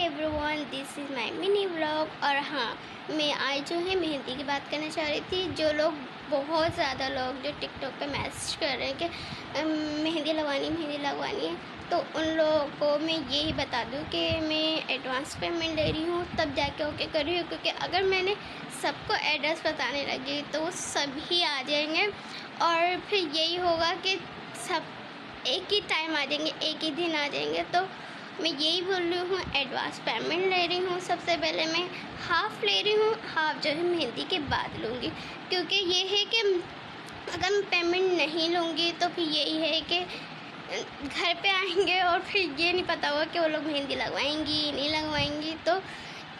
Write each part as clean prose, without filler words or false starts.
Everyone, this is my mini vlog. और हाँ, मैं आज जो है मेहंदी की बात करना चाह रही थी। जो लोग बहुत ज़्यादा लोग जो टिकटॉक पे मैसेज कर रहे हैं कि मेहंदी लगवानी है, तो उन लोगों को मैं यही बता दूं कि मैं एडवांस पेमेंट ले रही हूँ, तब जाके ओके कर रही हूँ। क्योंकि अगर मैंने सबको एड्रेस बताने लगी तो वो सभी आ जाएंगे और फिर यही होगा कि सब एक ही टाइम आ जाएंगे, एक ही दिन आ जाएंगे। तो मैं यही बोल रही हूँ, एडवांस पेमेंट ले रही हूँ। सबसे पहले मैं हाफ़ ले रही हूँ, हाफ़ जो है मेहंदी के बाद लूँगी। क्योंकि ये है कि अगर मैं पेमेंट नहीं लूँगी तो फिर यही है कि घर पे आएंगे और फिर ये नहीं पता होगा कि वो लोग मेहंदी लगवाएंगी नहीं लगवाएंगी। तो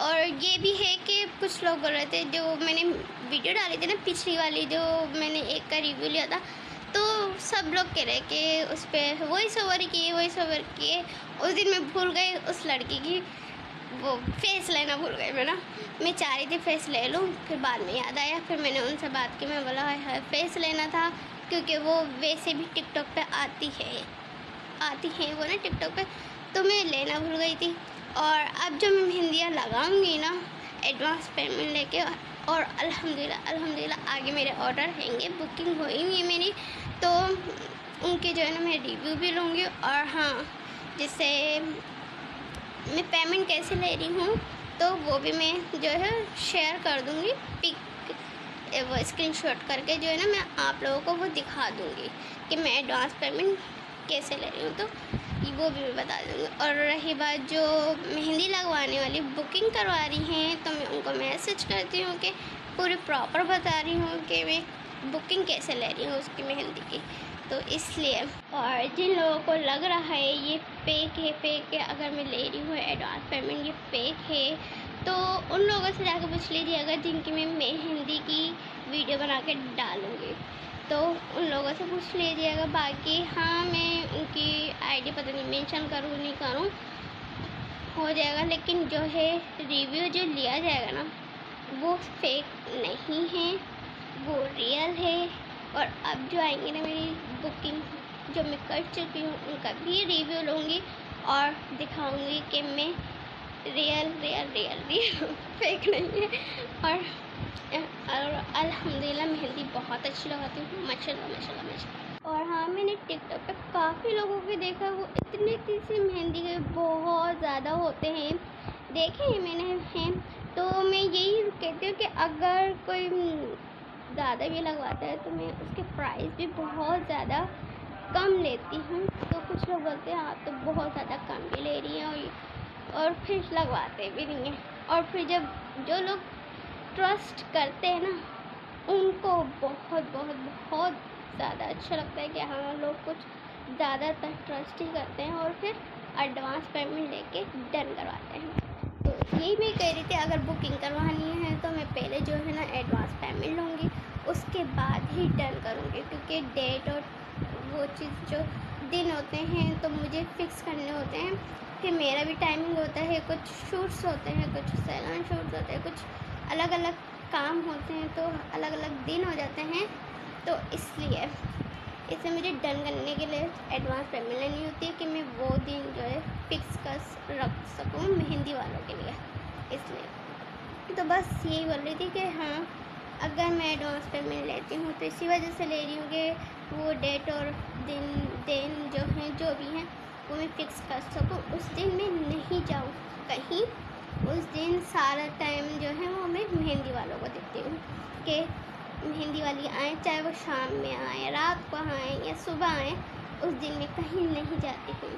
और ये भी है कि कुछ लोग बोल रहे थे, जो मैंने वीडियो डाली थी ना पिछली वाली, जो मैंने एक का रिव्यू लिया था, तो सब लोग कह रहे कि उस पर वॉइस ओवर किए। उस दिन मैं भूल गई उस लड़की की वो फेस लेना भूल गई। मैं चाह रही थी फेस ले लूँ, फिर बाद में याद आया, फिर मैंने उनसे बात की। मैं बोला है फेस लेना था, क्योंकि वो वैसे भी टिकटॉक पे आती है वो ना टिकटॉक पे, तो मैं लेना भूल गई थी। और अब जो मैं मेहंदियाँ लगाऊंगी ना एडवांस पेमेंट लेके, और अल्हम्दुलिल्लाह आगे मेरे ऑर्डर रहेंगे, बुकिंग हुई है मेरी, तो उनके जो है ना मैं रिव्यू भी लूँगी। और हाँ, जैसे मैं पेमेंट कैसे ले रही हूँ तो वो भी मैं जो है शेयर कर दूँगी, पिक वो स्क्रीनशॉट करके जो है ना मैं आप लोगों को वो दिखा दूँगी कि मैं एडवांस पेमेंट कैसे ले रही हूँ, तो वो भी मैं बता दूँगी। और रही बात जो मेहंदी लगवाने वाली बुकिंग करवा रही हैं, तो मैं उनको मैसेज करती हूँ कि पूरी प्रॉपर बता रही हूँ कि मैं बुकिंग कैसे ले रही हूँ उसकी मेहंदी की, तो इसलिए। और जिन लोगों को लग रहा है ये फेक है, अगर मैं ले रही हूँ एडवांस पेमेंट ये फेक है, तो उन लोगों से जाकर पूछ लीजिएगा जिनकी मैं मेहंदी की वीडियो बना के डालूँगी, तो उन लोगों से पूछ लीजिएगा। बाकी हाँ, मैं उनकी आईडी पता नहीं मेंशन करूँ नहीं करूँ, हो जाएगा। लेकिन जो है रिव्यू जो लिया जाएगा ना वो फेक नहीं है, वो रियल है। और अब जो आएंगे ना मेरी बुकिंग जो मैं कर चुकी हूँ उनका भी रिव्यू लूँगी और दिखाऊँगी कि मैं रियल फेक नहीं है। और अल्हम्दुलिल्लाह मेहंदी बहुत अच्छी लगाती हूँ, माशाल्लाह। और हाँ, मैंने टिकटॉक पे काफ़ी लोगों को देखा, वो इतनी सी मेहंदी के बहुत ज़्यादा होते हैं, देखे हैं मैंने हैं। तो मैं यही कहती हूँ कि अगर कोई ज़्यादा भी लगवाता है तो मैं उसके प्राइस भी बहुत ज़्यादा कम लेती हूँ। तो कुछ लोग बोलते हैं आप तो बहुत ज़्यादा कम भी ले रही हैं, और फिर लगवाते भी नहीं हैं। और फिर जब जो लोग ट्रस्ट करते हैं ना उनको बहुत ज़्यादा अच्छा लगता है कि हाँ लोग कुछ ज़्यादातर ट्रस्ट ही करते हैं और फिर एडवांस पेमेंट लेके डन करवाते हैं। तो यही मैं कह रही थी, अगर बुकिंग करवानी है तो मैं पहले जो है ना एडवांस पेमेंट लूँगी, उसके बाद ही डन करूँगी। क्योंकि डेट और वो चीज़ जो दिन होते हैं तो मुझे फिक्स करने होते हैं, फिर मेरा भी टाइमिंग होता है, कुछ शूट्स होते हैं, कुछ सैलून शूट्स होते हैं, कुछ अलग अलग काम होते हैं, तो अलग अलग दिन हो जाते हैं। तो इसलिए इसे मुझे डन करने के लिए एडवांस पेमेंट लेनी होती है कि मैं वो दिन जो है फिक्स कर रख सकूँ मेहंदी वालों के लिए, इसलिए। तो बस यही बोल रही थी कि हाँ, अगर मैं एडवांस पेमेंट लेती हूँ तो इसी वजह से ले रही हूँ कि वो डेट और दिन जो हैं जो भी हैं वो मैं फिक्स कर सकूँ। उस दिन मैं नहीं जाऊँ कहीं, उस दिन सारा टाइम जो है वो मैं मेहंदी वालों को देती हूँ कि मेहंदी वाली आए, चाहे वो शाम में आए, रात को आए या सुबह आए, उस दिन मैं कहीं नहीं जाती हूँ।